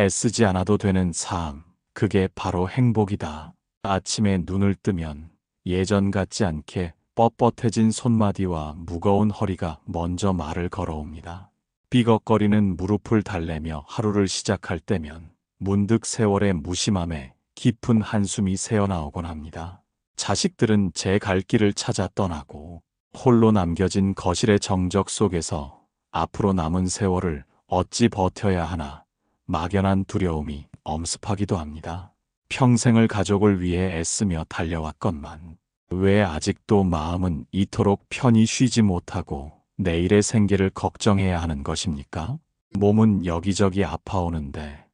애쓰지 않아도 되는 삶, 그게 바로 행복이다. 아침에 눈을 뜨면 예전 같지 않게 뻣뻣해진 손마디와 무거운 허리가 먼저 말을 걸어옵니다. 삐걱거리는 무릎을 달래며 하루를 시작할 때면 문득 세월의 무심함에 깊은 한숨이 새어나오곤 합니다. 자식들은 제 갈 길을 찾아 떠나고 홀로 남겨진 거실의 정적 속에서 앞으로 남은 세월을 어찌 버텨야 하나 막연한 두려움이 엄습하기도 합니다. 평생을 가족을 위해 애쓰며 달려왔건만 왜 아직도 마음은 이토록 편히 쉬지 못하고 내일의 생계를 걱정해야 하는 것입니까? 몸은 여기저기 아파오는데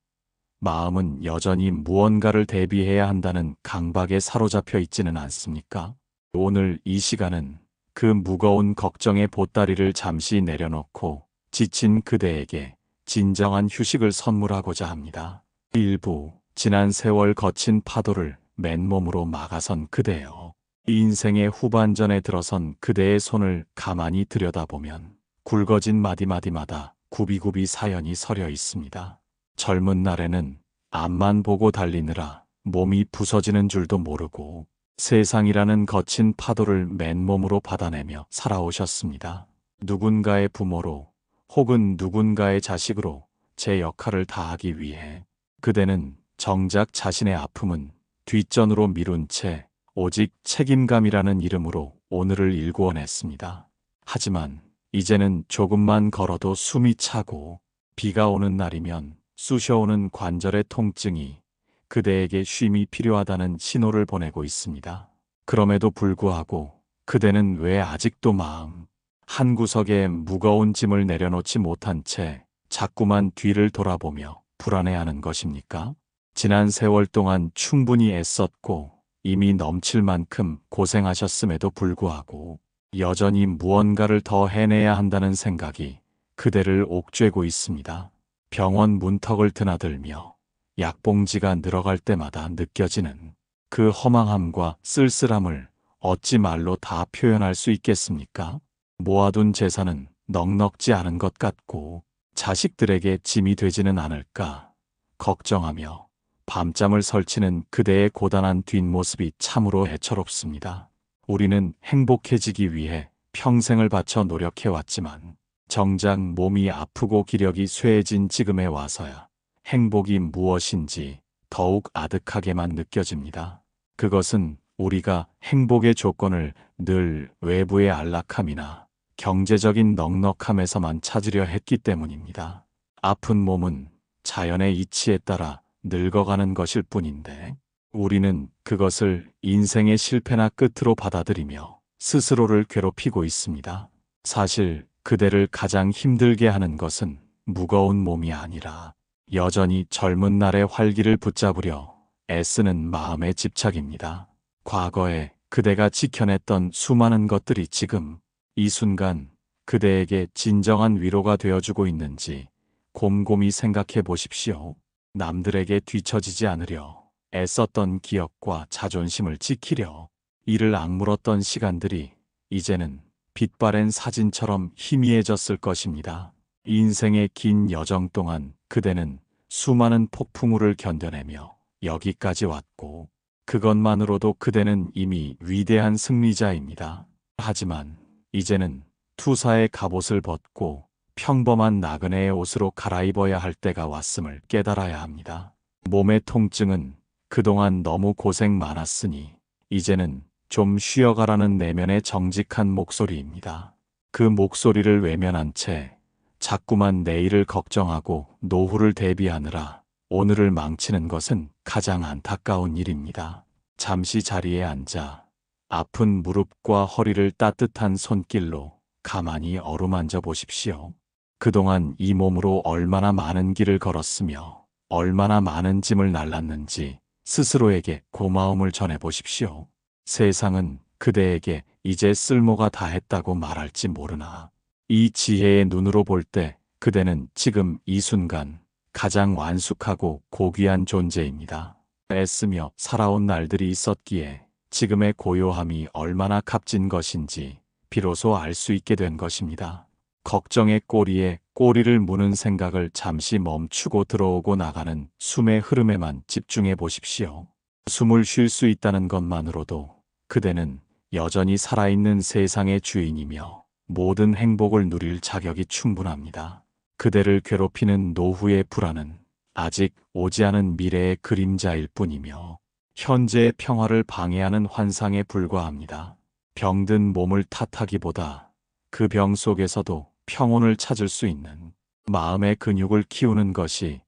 마음은 여전히 무언가를 대비해야 한다는 강박에 사로잡혀 있지는 않습니까? 오늘 이 시간은 그 무거운 걱정의 보따리를 잠시 내려놓고 지친 그대에게 진정한 휴식을 선물하고자 합니다. 일부 지난 세월 거친 파도를 맨몸으로 막아선 그대여. 인생의 후반전에 들어선 그대의 손을 가만히 들여다보면 굵어진 마디마디마다 굽이굽이 사연이 서려 있습니다. 젊은 날에는 앞만 보고 달리느라 몸이 부서지는 줄도 모르고 세상이라는 거친 파도를 맨몸으로 받아내며 살아오셨습니다. 누군가의 부모로 혹은 누군가의 자식으로 제 역할을 다하기 위해 그대는 정작 자신의 아픔은 뒷전으로 미룬 채 오직 책임감이라는 이름으로 오늘을 일구어냈습니다. 하지만 이제는 조금만 걸어도 숨이 차고 비가 오는 날이면 쑤셔오는 관절의 통증이 그대에게 쉼이 필요하다는 신호를 보내고 있습니다. 그럼에도 불구하고 그대는 왜 아직도 마음 한구석에 무거운 짐을 내려놓지 못한 채 자꾸만 뒤를 돌아보며 불안해하는 것입니까? 지난 세월 동안 충분히 애썼고 이미 넘칠 만큼 고생하셨음에도 불구하고 여전히 무언가를 더 해내야 한다는 생각이 그대를 옥죄고 있습니다. 병원 문턱을 드나들며 약봉지가 늘어갈 때마다 느껴지는 그 허망함과 쓸쓸함을 어찌 말로 다 표현할 수 있겠습니까? 모아둔 재산은 넉넉지 않은 것 같고 자식들에게 짐이 되지는 않을까 걱정하며 밤잠을 설치는 그대의 고단한 뒷모습이 참으로 애처롭습니다. 우리는 행복해지기 위해 평생을 바쳐 노력해왔지만 정작 몸이 아프고 기력이 쇠해진 지금에 와서야 행복이 무엇인지 더욱 아득하게만 느껴집니다. 그것은 우리가 행복의 조건을 늘 외부의 안락함이나 경제적인 넉넉함에서만 찾으려 했기 때문입니다. 아픈 몸은 자연의 이치에 따라 늙어가는 것일 뿐인데 우리는 그것을 인생의 실패나 끝으로 받아들이며 스스로를 괴롭히고 있습니다. 사실 그대를 가장 힘들게 하는 것은 무거운 몸이 아니라 여전히 젊은 날의 활기를 붙잡으려 애쓰는 마음의 집착입니다. 과거에 그대가 지켜냈던 수많은 것들이 지금 이 순간 그대에게 진정한 위로가 되어주고 있는지 곰곰이 생각해 보십시오. 남들에게 뒤처지지 않으려 애썼던 기억과 자존심을 지키려 이를 악물었던 시간들이 이제는 빛바랜 사진처럼 희미해졌을 것입니다. 인생의 긴 여정 동안 그대는 수많은 폭풍우를 견뎌내며 여기까지 왔고 그것만으로도 그대는 이미 위대한 승리자입니다. 하지만 이제는 투사의 갑옷을 벗고 평범한 나그네의 옷으로 갈아입어야 할 때가 왔음을 깨달아야 합니다. 몸의 통증은 그동안 너무 고생 많았으니 이제는 좀 쉬어가라는 내면의 정직한 목소리입니다. 그 목소리를 외면한 채 자꾸만 내일을 걱정하고 노후를 대비하느라 오늘을 망치는 것은 가장 안타까운 일입니다. 잠시 자리에 앉아 아픈 무릎과 허리를 따뜻한 손길로 가만히 어루만져 보십시오. 그동안 이 몸으로 얼마나 많은 길을 걸었으며 얼마나 많은 짐을 날랐는지 스스로에게 고마움을 전해보십시오. 세상은 그대에게 이제 쓸모가 다했다고 말할지 모르나 이 지혜의 눈으로 볼 때 그대는 지금 이 순간 가장 완숙하고 고귀한 존재입니다. 애쓰며 살아온 날들이 있었기에 지금의 고요함이 얼마나 값진 것인지 비로소 알 수 있게 된 것입니다. 걱정의 꼬리에 꼬리를 무는 생각을 잠시 멈추고 들어오고 나가는 숨의 흐름에만 집중해 보십시오. 숨을 쉴 수 있다는 것만으로도 그대는 여전히 살아있는 세상의 주인이며 모든 행복을 누릴 자격이 충분합니다. 그대를 괴롭히는 노후의 불안은 아직 오지 않은 미래의 그림자일 뿐이며 현재의 평화를 방해하는 환상에 불과합니다. 병든 몸을 탓하기보다 그 병 속에서도 평온을 찾을 수 있는 마음의 근육을 키우는 것이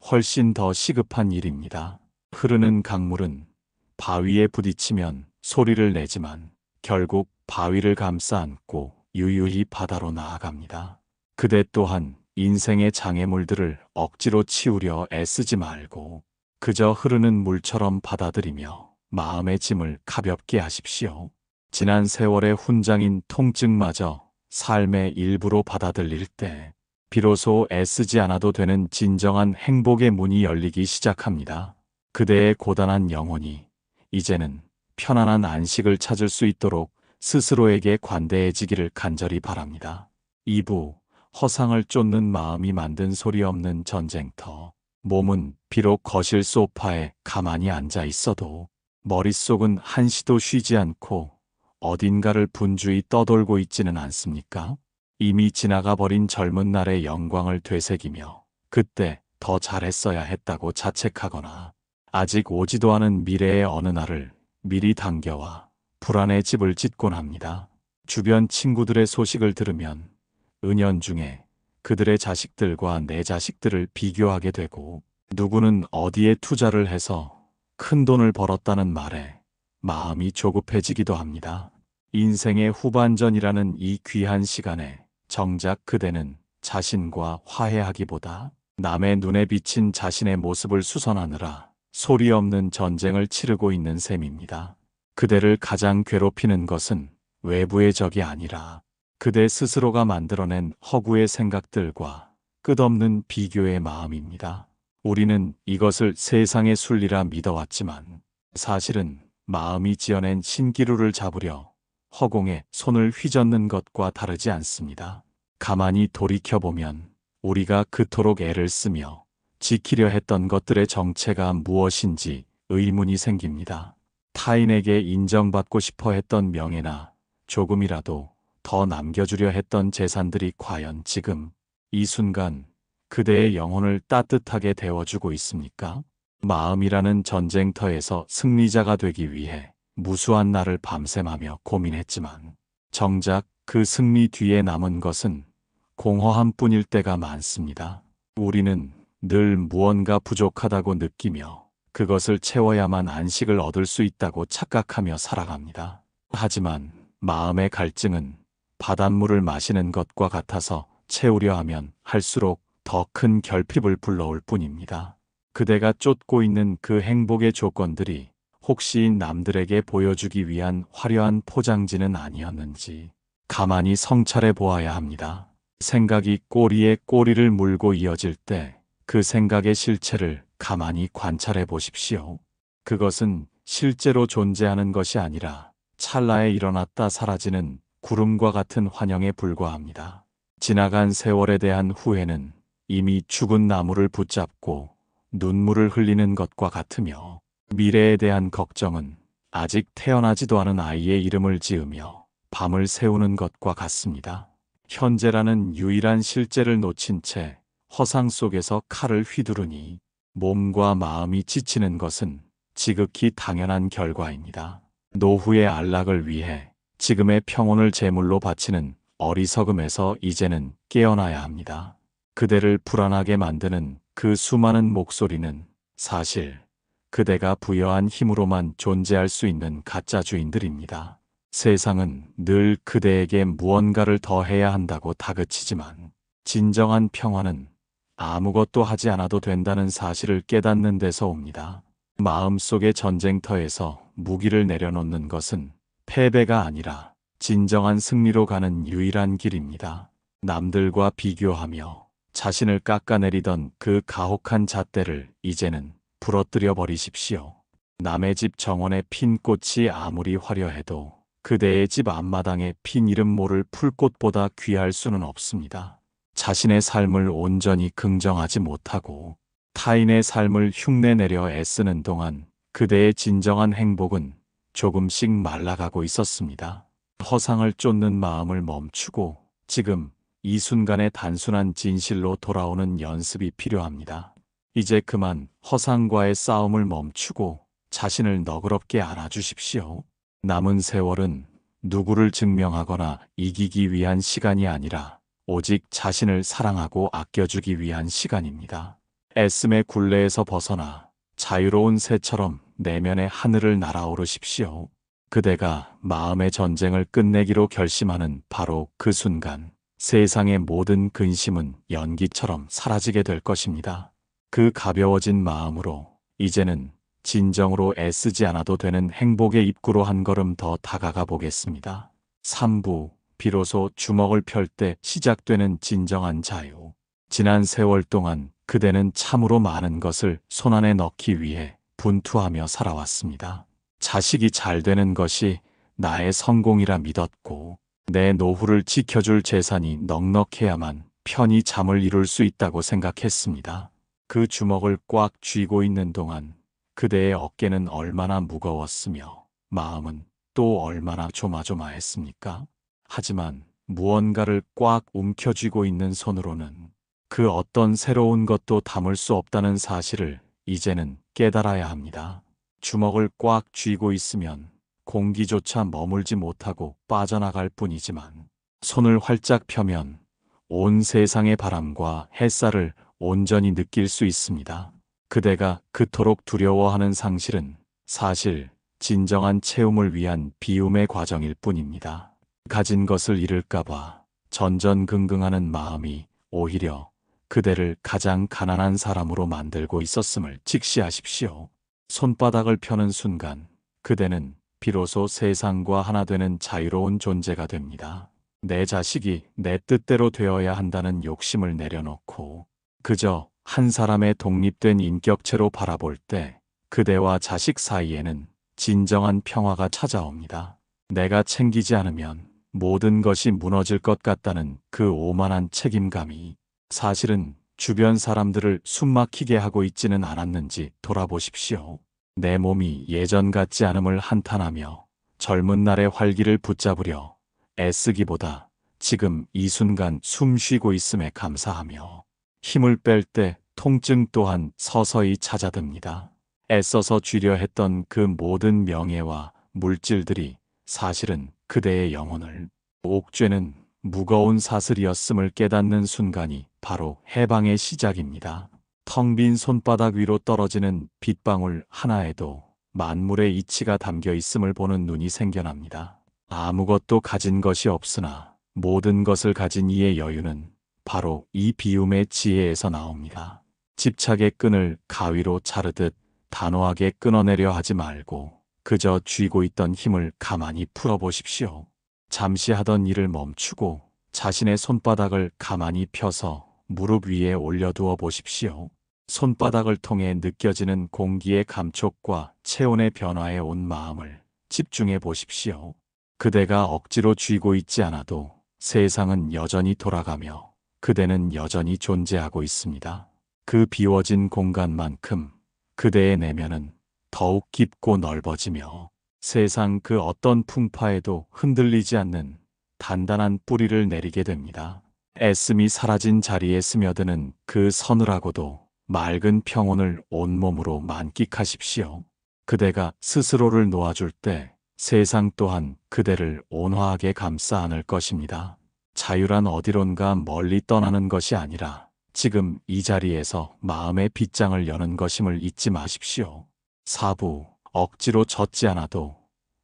훨씬 더 시급한 일입니다. 흐르는 강물은 바위에 부딪히면 소리를 내지만 결국 바위를 감싸 안고 유유히 바다로 나아갑니다. 그대 또한 인생의 장애물들을 억지로 치우려 애쓰지 말고 그저 흐르는 물처럼 받아들이며 마음의 짐을 가볍게 하십시오. 지난 세월의 훈장인 통증마저 삶의 일부로 받아들일 때 비로소 애쓰지 않아도 되는 진정한 행복의 문이 열리기 시작합니다. 그대의 고단한 영혼이 이제는 편안한 안식을 찾을 수 있도록 스스로에게 관대해지기를 간절히 바랍니다. 2부 허상을 쫓는 마음이 만든 소리 없는 전쟁터. 몸은 비록 거실 소파에 가만히 앉아 있어도 머릿속은 한시도 쉬지 않고 어딘가를 분주히 떠돌고 있지는 않습니까? 이미 지나가 버린 젊은 날의 영광을 되새기며 그때 더 잘했어야 했다고 자책하거나 아직 오지도 않은 미래의 어느 날을 미리 당겨와 불안의 집을 짓곤 합니다. 주변 친구들의 소식을 들으면 은연중에 그들의 자식들과 내 자식들을 비교하게 되고 누구는 어디에 투자를 해서 큰 돈을 벌었다는 말에 마음이 조급해지기도 합니다. 인생의 후반전이라는 이 귀한 시간에 정작 그대는 자신과 화해하기보다 남의 눈에 비친 자신의 모습을 수선하느라 소리 없는 전쟁을 치르고 있는 셈입니다. 그대를 가장 괴롭히는 것은 외부의 적이 아니라 그대 스스로가 만들어낸 허구의 생각들과 끝없는 비교의 마음입니다. 우리는 이것을 세상의 순리라 믿어왔지만 사실은 마음이 지어낸 신기루를 잡으려 허공에 손을 휘젓는 것과 다르지 않습니다. 가만히 돌이켜보면 우리가 그토록 애를 쓰며 지키려 했던 것들의 정체가 무엇인지 의문이 생깁니다. 타인에게 인정받고 싶어 했던 명예나 조금이라도 더 남겨주려 했던 재산들이 과연 지금 이 순간 그대의 영혼을 따뜻하게 데워주고 있습니까? 마음이라는 전쟁터에서 승리자가 되기 위해 무수한 날을 밤샘하며 고민했지만 정작 그 승리 뒤에 남은 것은 공허함 뿐일 때가 많습니다. 우리는 늘 무언가 부족하다고 느끼며 그것을 채워야만 안식을 얻을 수 있다고 착각하며 살아갑니다. 하지만 마음의 갈증은 바닷물을 마시는 것과 같아서 채우려 하면 할수록 더 큰 결핍을 불러올 뿐입니다. 그대가 쫓고 있는 그 행복의 조건들이 혹시 남들에게 보여주기 위한 화려한 포장지는 아니었는지 가만히 성찰해 보아야 합니다. 생각이 꼬리에 꼬리를 물고 이어질 때 그 생각의 실체를 가만히 관찰해 보십시오. 그것은 실제로 존재하는 것이 아니라 찰나에 일어났다 사라지는 구름과 같은 환영에 불과합니다. 지나간 세월에 대한 후회는 이미 죽은 나무를 붙잡고 눈물을 흘리는 것과 같으며 미래에 대한 걱정은 아직 태어나지도 않은 아이의 이름을 지으며 밤을 새우는 것과 같습니다. 현재라는 유일한 실제를 놓친 채 허상 속에서 칼을 휘두르니 몸과 마음이 지치는 것은 지극히 당연한 결과입니다. 노후의 안락을 위해 지금의 평온을 제물로 바치는 어리석음에서 이제는 깨어나야 합니다. 그대를 불안하게 만드는 그 수많은 목소리는 사실 그대가 부여한 힘으로만 존재할 수 있는 가짜 주인들입니다. 세상은 늘 그대에게 무언가를 더 해야 한다고 다그치지만 진정한 평화는 아무것도 하지 않아도 된다는 사실을 깨닫는 데서 옵니다. 마음속의 전쟁터에서 무기를 내려놓는 것은 패배가 아니라 진정한 승리로 가는 유일한 길입니다. 남들과 비교하며 자신을 깎아내리던 그 가혹한 잣대를 이제는 부러뜨려 버리십시오. 남의 집 정원에 핀 꽃이 아무리 화려해도 그대의 집 앞마당에 핀 이름 모를 풀꽃보다 귀할 수는 없습니다. 자신의 삶을 온전히 긍정하지 못하고 타인의 삶을 흉내내려 애쓰는 동안 그대의 진정한 행복은 조금씩 말라가고 있었습니다. 허상을 쫓는 마음을 멈추고 지금 이 순간의 단순한 진실로 돌아오는 연습이 필요합니다. 이제 그만 허상과의 싸움을 멈추고 자신을 너그럽게 안아주십시오. 남은 세월은 누구를 증명하거나 이기기 위한 시간이 아니라 오직 자신을 사랑하고 아껴주기 위한 시간입니다. 애씀의 굴레에서 벗어나 자유로운 새처럼 내면의 하늘을 날아오르십시오. 그대가 마음의 전쟁을 끝내기로 결심하는 바로 그 순간 세상의 모든 근심은 연기처럼 사라지게 될 것입니다. 그 가벼워진 마음으로 이제는 진정으로 애쓰지 않아도 되는 행복의 입구로 한 걸음 더 다가가 보겠습니다. 3부 비로소 주먹을 펼 때 시작되는 진정한 자유. 지난 세월 동안 그대는 참으로 많은 것을 손안에 넣기 위해 분투하며 살아왔습니다. 자식이 잘 되는 것이 나의 성공이라 믿었고 내 노후를 지켜줄 재산이 넉넉해야만 편히 잠을 이룰 수 있다고 생각했습니다. 그 주먹을 꽉 쥐고 있는 동안 그대의 어깨는 얼마나 무거웠으며 마음은 또 얼마나 조마조마했습니까? 하지만 무언가를 꽉 움켜쥐고 있는 손으로는 그 어떤 새로운 것도 담을 수 없다는 사실을 이제는 깨달아야 합니다. 주먹을 꽉 쥐고 있으면 공기조차 머물지 못하고 빠져나갈 뿐이지만 손을 활짝 펴면 온 세상의 바람과 햇살을 온전히 느낄 수 있습니다. 그대가 그토록 두려워하는 상실은 사실 진정한 체험을 위한 비움의 과정일 뿐입니다. 가진 것을 잃을까봐 전전긍긍하는 마음이 오히려 그대를 가장 가난한 사람으로 만들고 있었음을 직시하십시오. 손바닥을 펴는 순간 그대는 비로소 세상과 하나 되는 자유로운 존재가 됩니다. 내 자식이 내 뜻대로 되어야 한다는 욕심을 내려놓고 그저 한 사람의 독립된 인격체로 바라볼 때 그대와 자식 사이에는 진정한 평화가 찾아옵니다. 내가 챙기지 않으면 모든 것이 무너질 것 같다는 그 오만한 책임감이 사실은 주변 사람들을 숨막히게 하고 있지는 않았는지 돌아보십시오. 내 몸이 예전 같지 않음을 한탄하며 젊은 날의 활기를 붙잡으려 애쓰기보다 지금 이 순간 숨 쉬고 있음에 감사하며 힘을 뺄 때 통증 또한 서서히 찾아듭니다. 애써서 쥐려 했던 그 모든 명예와 물질들이 사실은 그대의 영혼을 옥죄는 무거운 사슬이었음을 깨닫는 순간이 바로 해방의 시작입니다. 텅 빈 손바닥 위로 떨어지는 빗방울 하나에도 만물의 이치가 담겨 있음을 보는 눈이 생겨납니다. 아무것도 가진 것이 없으나 모든 것을 가진 이의 여유는 바로 이 비움의 지혜에서 나옵니다. 집착의 끈을 가위로 자르듯 단호하게 끊어내려 하지 말고 그저 쥐고 있던 힘을 가만히 풀어보십시오. 잠시 하던 일을 멈추고 자신의 손바닥을 가만히 펴서 무릎 위에 올려두어 보십시오. 손바닥을 통해 느껴지는 공기의 감촉과 체온의 변화에 온 마음을 집중해 보십시오. 그대가 억지로 쥐고 있지 않아도 세상은 여전히 돌아가며 그대는 여전히 존재하고 있습니다. 그 비워진 공간만큼 그대의 내면은 더욱 깊고 넓어지며 세상 그 어떤 풍파에도 흔들리지 않는 단단한 뿌리를 내리게 됩니다. 애씀이 사라진 자리에 스며드는 그 서늘하고도 맑은 평온을 온몸으로 만끽하십시오. 그대가 스스로를 놓아줄 때 세상 또한 그대를 온화하게 감싸 안을 것입니다. 자유란 어디론가 멀리 떠나는 것이 아니라 지금 이 자리에서 마음의 빗장을 여는 것임을 잊지 마십시오. 4부 억지로 젖지 않아도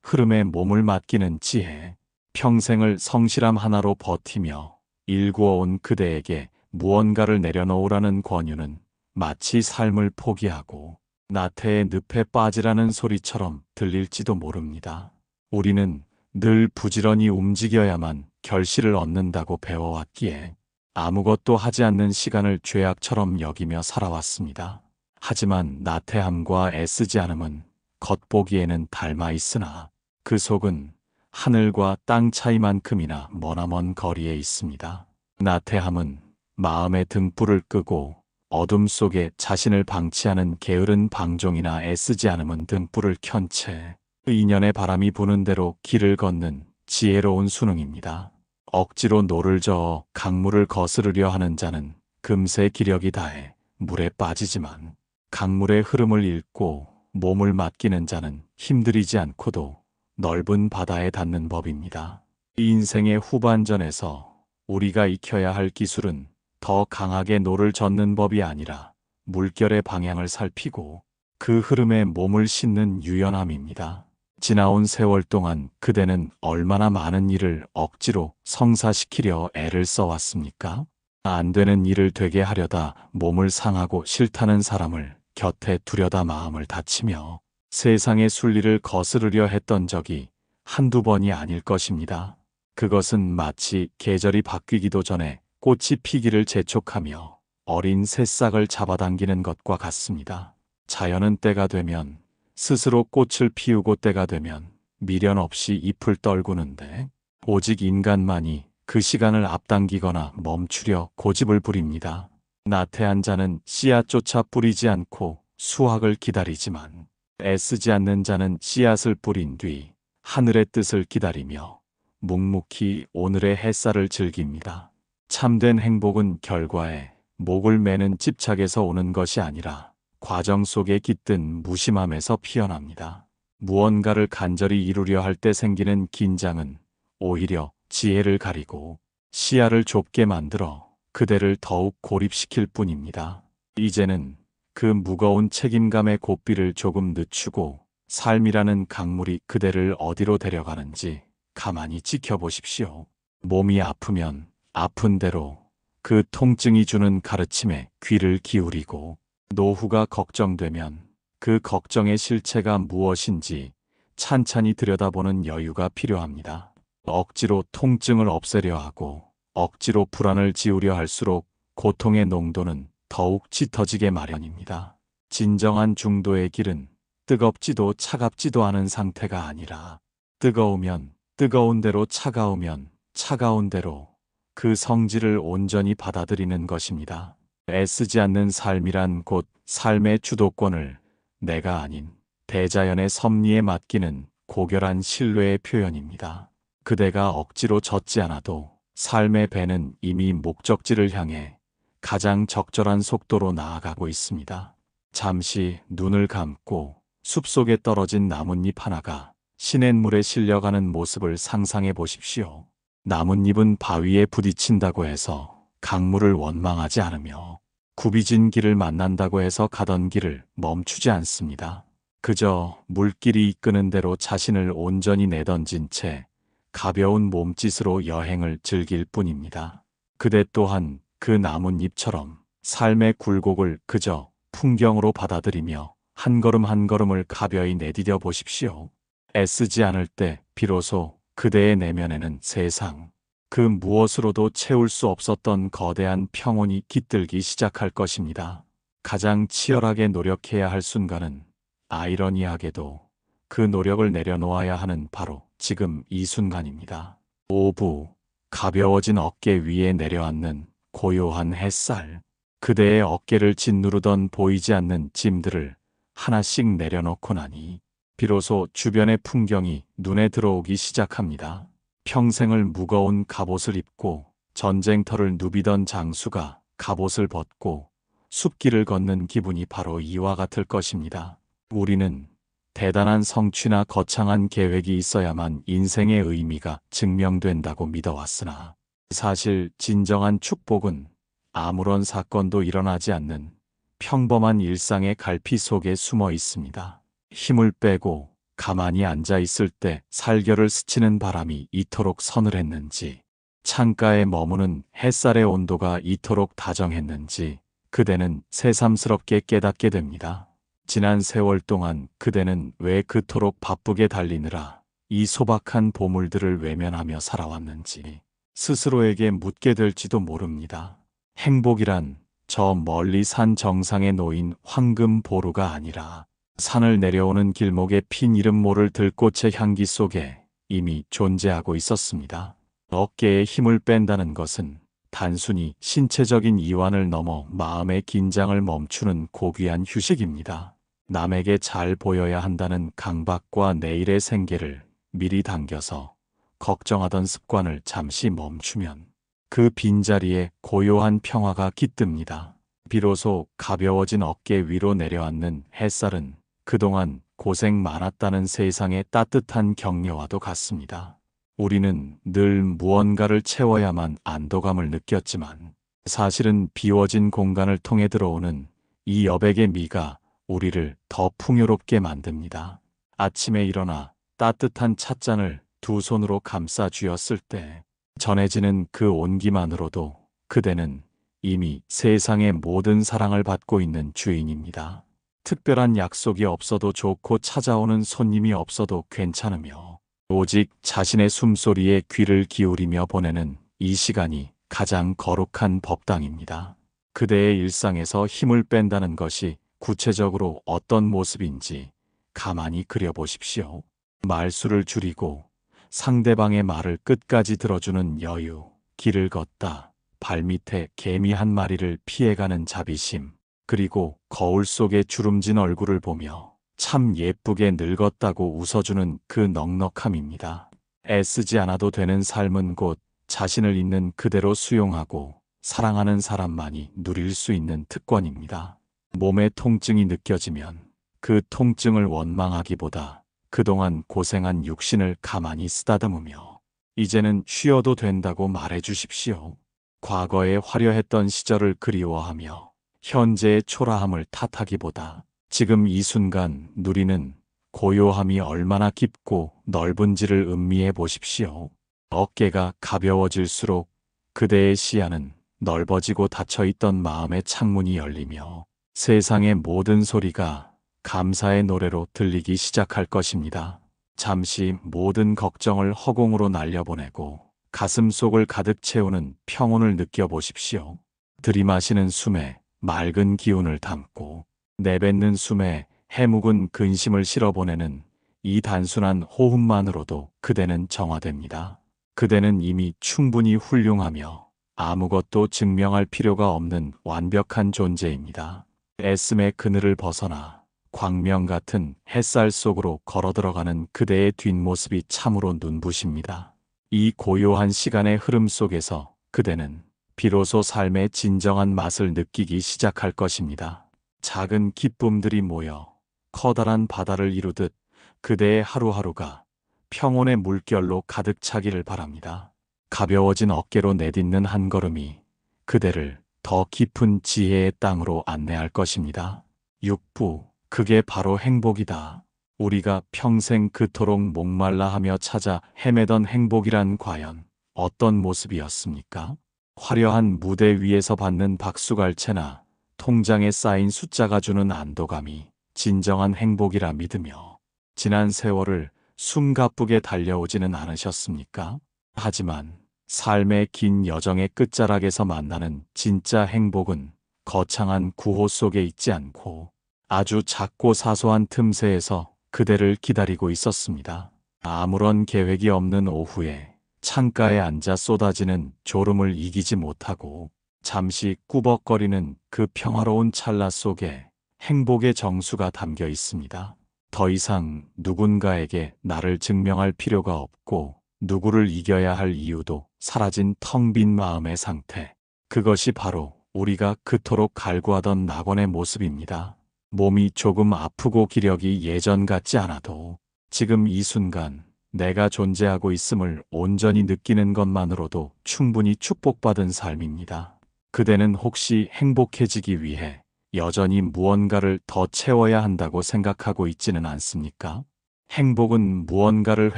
흐름에 몸을 맡기는 지혜. 평생을 성실함 하나로 버티며 일구어온 그대에게 무언가를 내려놓으라는 권유는 마치 삶을 포기하고 나태의 늪에 빠지라는 소리처럼 들릴지도 모릅니다. 우리는 늘 부지런히 움직여야만 결실을 얻는다고 배워왔기에 아무것도 하지 않는 시간을 죄악처럼 여기며 살아왔습니다. 하지만 나태함과 애쓰지 않음은 겉보기에는 닮아 있으나 그 속은 하늘과 땅 차이만큼이나 머나먼 거리에 있습니다. 나태함은 마음의 등불을 끄고 어둠 속에 자신을 방치하는 게으른 방종이나 애쓰지 않음은 등불을 켠 채 인연의 바람이 부는 대로 길을 걷는 지혜로운 수능입니다. 억지로 노를 저어 강물을 거스르려 하는 자는 금세 기력이 다해 물에 빠지지만 강물의 흐름을 읽고 몸을 맡기는 자는 힘들이지 않고도 넓은 바다에 닿는 법입니다. 인생의 후반전에서 우리가 익혀야 할 기술은 더 강하게 노를 젓는 법이 아니라 물결의 방향을 살피고 그 흐름에 몸을 싣는 유연함입니다. 지나온 세월 동안 그대는 얼마나 많은 일을 억지로 성사시키려 애를 써왔습니까? 안 되는 일을 되게 하려다 몸을 상하고 싫다는 사람을 곁에 두려다 마음을 다치며 세상의 순리를 거스르려 했던 적이 한두 번이 아닐 것입니다. 그것은 마치 계절이 바뀌기도 전에 꽃이 피기를 재촉하며 어린 새싹을 잡아당기는 것과 같습니다. 자연은 때가 되면 스스로 꽃을 피우고 때가 되면 미련 없이 잎을 떨구는데 오직 인간만이 그 시간을 앞당기거나 멈추려 고집을 부립니다. 나태한 자는 씨앗조차 뿌리지 않고 수확을 기다리지만 애쓰지 않는 자는 씨앗을 뿌린 뒤 하늘의 뜻을 기다리며 묵묵히 오늘의 햇살을 즐깁니다. 참된 행복은 결과에 목을 매는 집착에서 오는 것이 아니라 과정 속에 깃든 무심함에서 피어납니다. 무언가를 간절히 이루려 할 때 생기는 긴장은 오히려 지혜를 가리고 시야를 좁게 만들어 그대를 더욱 고립시킬 뿐입니다. 이제는 그 무거운 책임감의 고삐를 조금 늦추고 삶이라는 강물이 그대를 어디로 데려가는지 가만히 지켜보십시오. 몸이 아프면 아픈 대로 그 통증이 주는 가르침에 귀를 기울이고 노후가 걱정되면 그 걱정의 실체가 무엇인지 찬찬히 들여다보는 여유가 필요합니다. 억지로 통증을 없애려 하고 억지로 불안을 지우려 할수록 고통의 농도는 더욱 짙어지게 마련입니다. 진정한 중도의 길은 뜨겁지도 차갑지도 않은 상태가 아니라 뜨거우면 뜨거운 대로 차가우면 차가운 대로 그 성질을 온전히 받아들이는 것입니다. 애쓰지 않는 삶이란 곧 삶의 주도권을 내가 아닌 대자연의 섭리에 맡기는 고결한 신뢰의 표현입니다. 그대가 억지로 젖지 않아도 삶의 배는 이미 목적지를 향해 가장 적절한 속도로 나아가고 있습니다. 잠시 눈을 감고 숲속에 떨어진 나뭇잎 하나가 시냇물에 실려가는 모습을 상상해 보십시오. 나뭇잎은 바위에 부딪힌다고 해서 강물을 원망하지 않으며 굽이진 길을 만난다고 해서 가던 길을 멈추지 않습니다. 그저 물길이 이끄는 대로 자신을 온전히 내던진 채 가벼운 몸짓으로 여행을 즐길 뿐입니다. 그대 또한 그 나뭇잎처럼 삶의 굴곡을 그저 풍경으로 받아들이며 한 걸음 한 걸음을 가벼이 내디뎌 보십시오. 애쓰지 않을 때 비로소 그대의 내면에는 세상 그 무엇으로도 채울 수 없었던 거대한 평온이 깃들기 시작할 것입니다. 가장 치열하게 노력해야 할 순간은 아이러니하게도 그 노력을 내려놓아야 하는 바로 지금 이 순간입니다. 오부 가벼워진 어깨 위에 내려앉는 고요한 햇살, 그대의 어깨를 짓누르던 보이지 않는 짐들을 하나씩 내려놓고 나니 비로소 주변의 풍경이 눈에 들어오기 시작합니다. 평생을 무거운 갑옷을 입고 전쟁터를 누비던 장수가 갑옷을 벗고 숲길을 걷는 기분이 바로 이와 같을 것입니다. 우리는 대단한 성취나 거창한 계획이 있어야만 인생의 의미가 증명된다고 믿어왔으나 사실 진정한 축복은 아무런 사건도 일어나지 않는 평범한 일상의 갈피 속에 숨어 있습니다. 힘을 빼고 가만히 앉아 있을 때 살결을 스치는 바람이 이토록 서늘했는지, 창가에 머무는 햇살의 온도가 이토록 다정했는지 그대는 새삼스럽게 깨닫게 됩니다. 지난 세월 동안 그대는 왜 그토록 바쁘게 달리느라 이 소박한 보물들을 외면하며 살아왔는지 스스로에게 묻게 될지도 모릅니다. 행복이란 저 멀리 산 정상에 놓인 황금 보루가 아니라 산을 내려오는 길목에 핀 이름 모를 들꽃의 향기 속에 이미 존재하고 있었습니다. 어깨에 힘을 뺀다는 것은 단순히 신체적인 이완을 넘어 마음의 긴장을 멈추는 고귀한 휴식입니다. 남에게 잘 보여야 한다는 강박과 내일의 생계를 미리 당겨서 걱정하던 습관을 잠시 멈추면 그 빈자리에 고요한 평화가 깃듭니다. 비로소 가벼워진 어깨 위로 내려앉는 햇살은 그동안 고생 많았다는 세상의 따뜻한 격려와도 같습니다. 우리는 늘 무언가를 채워야만 안도감을 느꼈지만 사실은 비워진 공간을 통해 들어오는 이 여백의 미가 우리를 더 풍요롭게 만듭니다. 아침에 일어나 따뜻한 찻잔을 두 손으로 감싸 쥐었을 때 전해지는 그 온기만으로도 그대는 이미 세상의 모든 사랑을 받고 있는 주인입니다. 특별한 약속이 없어도 좋고 찾아오는 손님이 없어도 괜찮으며 오직 자신의 숨소리에 귀를 기울이며 보내는 이 시간이 가장 거룩한 법당입니다. 그대의 일상에서 힘을 뺀다는 것이 구체적으로 어떤 모습인지 가만히 그려보십시오. 말수를 줄이고 상대방의 말을 끝까지 들어주는 여유, 길을 걷다 발밑에 개미 한 마리를 피해가는 자비심, 그리고 거울 속에 주름진 얼굴을 보며 참 예쁘게 늙었다고 웃어주는 그 넉넉함입니다. 애쓰지 않아도 되는 삶은 곧 자신을 있는 그대로 수용하고 사랑하는 사람만이 누릴 수 있는 특권입니다. 몸의 통증이 느껴지면 그 통증을 원망하기보다 그동안 고생한 육신을 가만히 쓰다듬으며 이제는 쉬어도 된다고 말해 주십시오. 과거의 화려했던 시절을 그리워하며 현재의 초라함을 탓하기보다 지금 이 순간 누리는 고요함이 얼마나 깊고 넓은지를 음미해 보십시오. 어깨가 가벼워질수록 그대의 시야는 넓어지고 닫혀있던 마음의 창문이 열리며 세상의 모든 소리가 감사의 노래로 들리기 시작할 것입니다. 잠시 모든 걱정을 허공으로 날려보내고 가슴속을 가득 채우는 평온을 느껴보십시오. 들이마시는 숨에 맑은 기운을 담고 내뱉는 숨에 해묵은 근심을 실어보내는 이 단순한 호흡만으로도 그대는 정화됩니다. 그대는 이미 충분히 훌륭하며 아무것도 증명할 필요가 없는 완벽한 존재입니다. 애씀의 그늘을 벗어나 광명 같은 햇살 속으로 걸어들어가는 그대의 뒷모습이 참으로 눈부십니다. 이 고요한 시간의 흐름 속에서 그대는 비로소 삶의 진정한 맛을 느끼기 시작할 것입니다. 작은 기쁨들이 모여 커다란 바다를 이루듯 그대의 하루하루가 평온의 물결로 가득 차기를 바랍니다. 가벼워진 어깨로 내딛는 한 걸음이 그대를 더 깊은 지혜의 땅으로 안내할 것입니다. 6부, 그게 바로 행복이다. 우리가 평생 그토록 목말라 하며 찾아 헤매던 행복이란 과연 어떤 모습이었습니까? 화려한 무대 위에서 받는 박수갈채나 통장에 쌓인 숫자가 주는 안도감이 진정한 행복이라 믿으며 지난 세월을 숨가쁘게 달려오지는 않으셨습니까? 하지만 삶의 긴 여정의 끝자락에서 만나는 진짜 행복은 거창한 구호 속에 있지 않고 아주 작고 사소한 틈새에서 그대를 기다리고 있었습니다. 아무런 계획이 없는 오후에 창가에 앉아 쏟아지는 졸음을 이기지 못하고 잠시 꾸벅거리는 그 평화로운 찰나 속에 행복의 정수가 담겨 있습니다. 더 이상 누군가에게 나를 증명할 필요가 없고 누구를 이겨야 할 이유도 사라진 텅 빈 마음의 상태. 그것이 바로 우리가 그토록 갈구하던 낙원의 모습입니다. 몸이 조금 아프고 기력이 예전 같지 않아도 지금 이 순간 내가 존재하고 있음을 온전히 느끼는 것만으로도 충분히 축복받은 삶입니다. 그대는 혹시 행복해지기 위해 여전히 무언가를 더 채워야 한다고 생각하고 있지는 않습니까? 행복은 무언가를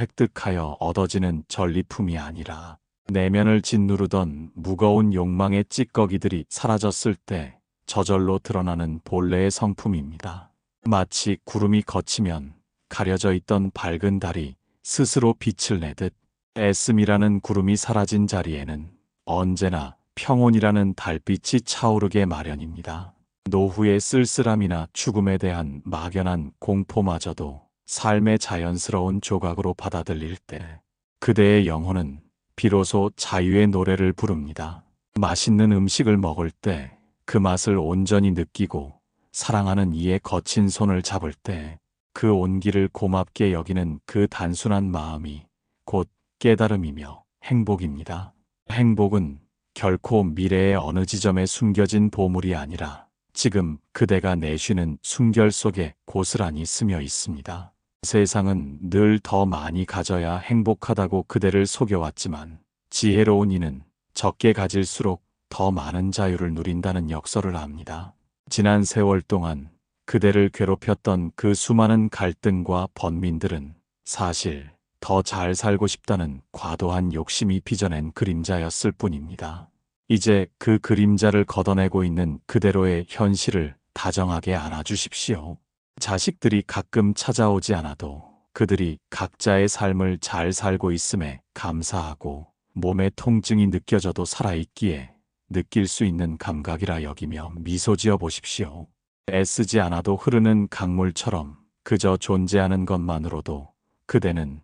획득하여 얻어지는 전리품이 아니라 내면을 짓누르던 무거운 욕망의 찌꺼기들이 사라졌을 때 저절로 드러나는 본래의 성품입니다. 마치 구름이 걷히면 가려져 있던 밝은 달이 스스로 빛을 내듯 애씀이라는 구름이 사라진 자리에는 언제나 평온이라는 달빛이 차오르게 마련입니다. 노후의 쓸쓸함이나 죽음에 대한 막연한 공포마저도 삶의 자연스러운 조각으로 받아들일 때 그대의 영혼은 비로소 자유의 노래를 부릅니다. 맛있는 음식을 먹을 때 그 맛을 온전히 느끼고 사랑하는 이의 거친 손을 잡을 때 그 온기를 고맙게 여기는 그 단순한 마음이 곧 깨달음이며 행복입니다. 행복은 결코 미래의 어느 지점에 숨겨진 보물이 아니라 지금 그대가 내쉬는 숨결 속에 고스란히 스며 있습니다. 세상은 늘 더 많이 가져야 행복하다고 그대를 속여왔지만 지혜로운 이는 적게 가질수록 더 많은 자유를 누린다는 역설을 압니다. 지난 세월 동안 그대를 괴롭혔던 그 수많은 갈등과 번민들은 사실 더 잘 살고 싶다는 과도한 욕심이 빚어낸 그림자였을 뿐입니다. 이제 그 그림자를 걷어내고 있는 그대로의 현실을 다정하게 안아주십시오. 자식들이 가끔 찾아오지 않아도 그들이 각자의 삶을 잘 살고 있음에 감사하고 몸의 통증이 느껴져도 살아있기에 느낄 수 있는 감각이라 여기며 미소 지어 보십시오. 애쓰지 않아도 흐르는 강물처럼 그저 존재하는 것만으로도 그대는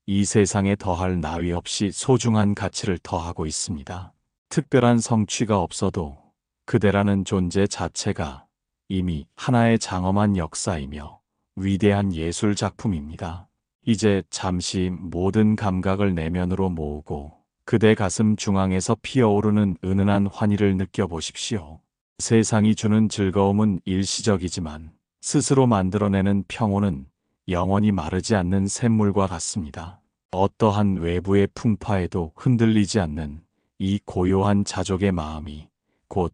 이 세상에 더할 나위 없이 소중한 가치를 더하고 있습니다. 특별한 성취가 없어도 그대라는 존재 자체가 이미 하나의 장엄한 역사이며 위대한 예술 작품입니다. 이제 잠시 모든 감각을 내면으로 모으고 그대 가슴 중앙에서 피어오르는 은은한 환희를 느껴보십시오. 세상이 주는 즐거움은 일시적이지만 스스로 만들어내는 평온은 영원히 마르지 않는 샘물과 같습니다. 어떠한 외부의 풍파에도 흔들리지 않는 이 고요한 자족의 마음이 곧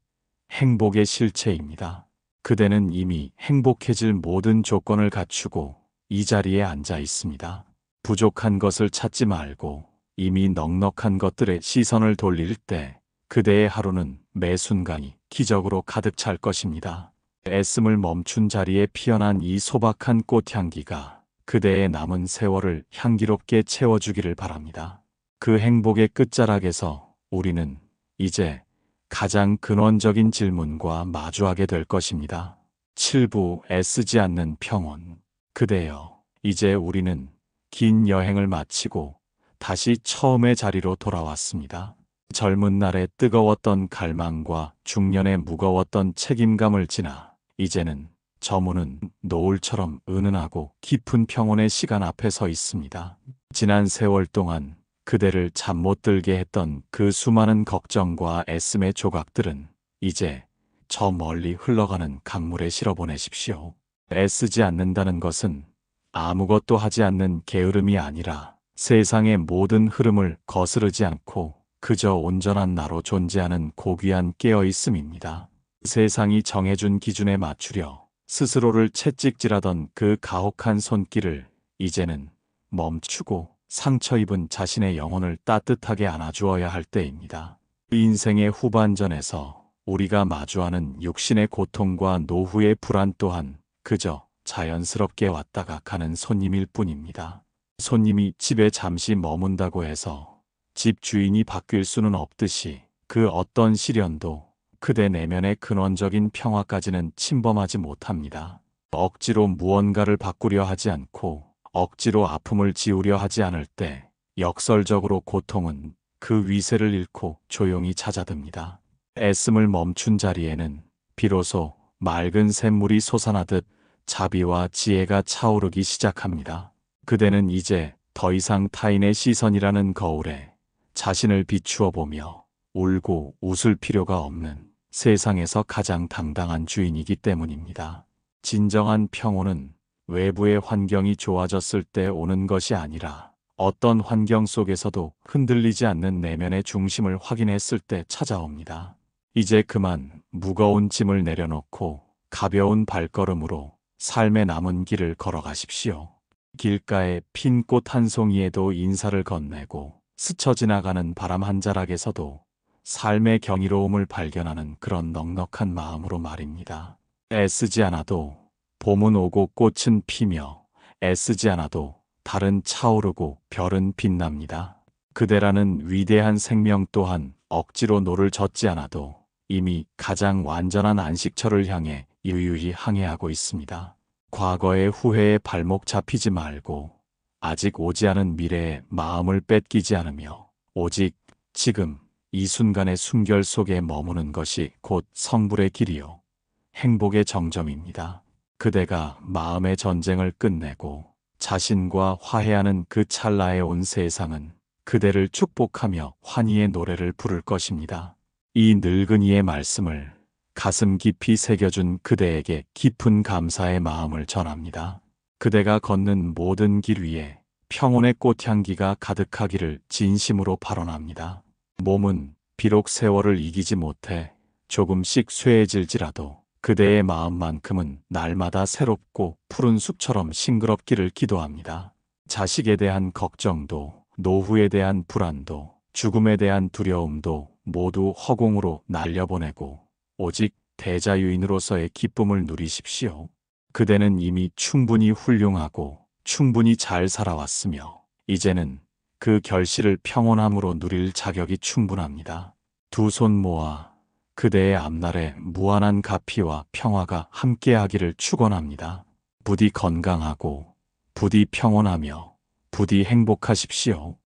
행복의 실체입니다. 그대는 이미 행복해질 모든 조건을 갖추고 이 자리에 앉아 있습니다. 부족한 것을 찾지 말고 이미 넉넉한 것들에 시선을 돌릴 때 그대의 하루는 매 순간이 기적으로 가득 찰 것입니다. 애씀을 멈춘 자리에 피어난 이 소박한 꽃향기가 그대의 남은 세월을 향기롭게 채워주기를 바랍니다. 그 행복의 끝자락에서 우리는 이제 가장 근원적인 질문과 마주하게 될 것입니다. 7부 애쓰지 않는 평온. 그대여, 이제 우리는 긴 여행을 마치고 다시 처음의 자리로 돌아왔습니다. 젊은 날의 뜨거웠던 갈망과 중년의 무거웠던 책임감을 지나 이제는 저문은 노을처럼 은은하고 깊은 평온의 시간 앞에 서 있습니다. 지난 세월 동안 그대를 잠 못 들게 했던 그 수많은 걱정과 애씀의 조각들은 이제 저 멀리 흘러가는 강물에 실어보내십시오. 애쓰지 않는다는 것은 아무것도 하지 않는 게으름이 아니라 세상의 모든 흐름을 거스르지 않고 그저 온전한 나로 존재하는 고귀한 깨어있음입니다. 세상이 정해준 기준에 맞추려 스스로를 채찍질하던 그 가혹한 손길을 이제는 멈추고 상처 입은 자신의 영혼을 따뜻하게 안아주어야 할 때입니다. 인생의 후반전에서 우리가 마주하는 육신의 고통과 노후의 불안 또한 그저 자연스럽게 왔다가 가는 손님일 뿐입니다. 손님이 집에 잠시 머문다고 해서 집 주인이 바뀔 수는 없듯이 그 어떤 시련도 그대 내면의 근원적인 평화까지는 침범하지 못합니다. 억지로 무언가를 바꾸려 하지 않고 억지로 아픔을 지우려 하지 않을 때 역설적으로 고통은 그 위세를 잃고 조용히 찾아듭니다. 애씀을 멈춘 자리에는 비로소 맑은 샘물이 솟아나듯 자비와 지혜가 차오르기 시작합니다. 그대는 이제 더 이상 타인의 시선이라는 거울에 자신을 비추어 보며 울고 웃을 필요가 없는 세상에서 가장 당당한 주인이기 때문입니다. 진정한 평온은 외부의 환경이 좋아졌을 때 오는 것이 아니라 어떤 환경 속에서도 흔들리지 않는 내면의 중심을 확인했을 때 찾아옵니다. 이제 그만 무거운 짐을 내려놓고 가벼운 발걸음으로 삶의 남은 길을 걸어가십시오. 길가에 핀 꽃 한 송이에도 인사를 건네고 스쳐 지나가는 바람 한 자락에서도 삶의 경이로움을 발견하는 그런 넉넉한 마음으로 말입니다. 애쓰지 않아도 봄은 오고 꽃은 피며 애쓰지 않아도 달은 차오르고 별은 빛납니다. 그대라는 위대한 생명 또한 억지로 노를 젓지 않아도 이미 가장 완전한 안식처를 향해 유유히 항해하고 있습니다. 과거의 후회에 발목 잡히지 말고 아직 오지 않은 미래에 마음을 뺏기지 않으며 오직 지금 이 순간의 숨결 속에 머무는 것이 곧 성불의 길이요 행복의 정점입니다. 그대가 마음의 전쟁을 끝내고 자신과 화해하는 그 찰나에 온 세상은 그대를 축복하며 환희의 노래를 부를 것입니다. 이 늙은이의 말씀을 가슴 깊이 새겨준 그대에게 깊은 감사의 마음을 전합니다. 그대가 걷는 모든 길 위에 평온의 꽃향기가 가득하기를 진심으로 발언합니다. 몸은 비록 세월을 이기지 못해 조금씩 쇠해질지라도 그대의 마음만큼은 날마다 새롭고 푸른 숲처럼 싱그럽기를 기도합니다. 자식에 대한 걱정도, 노후에 대한 불안도, 죽음에 대한 두려움도 모두 허공으로 날려보내고 오직 대자유인으로서의 기쁨을 누리십시오. 그대는 이미 충분히 훌륭하고 충분히 잘 살아왔으며 이제는 그 결실을 평온함으로 누릴 자격이 충분합니다. 두 손 모아 그대의 앞날에 무한한 가피와 평화가 함께하기를 축원합니다. 부디 건강하고 부디 평온하며 부디 행복하십시오.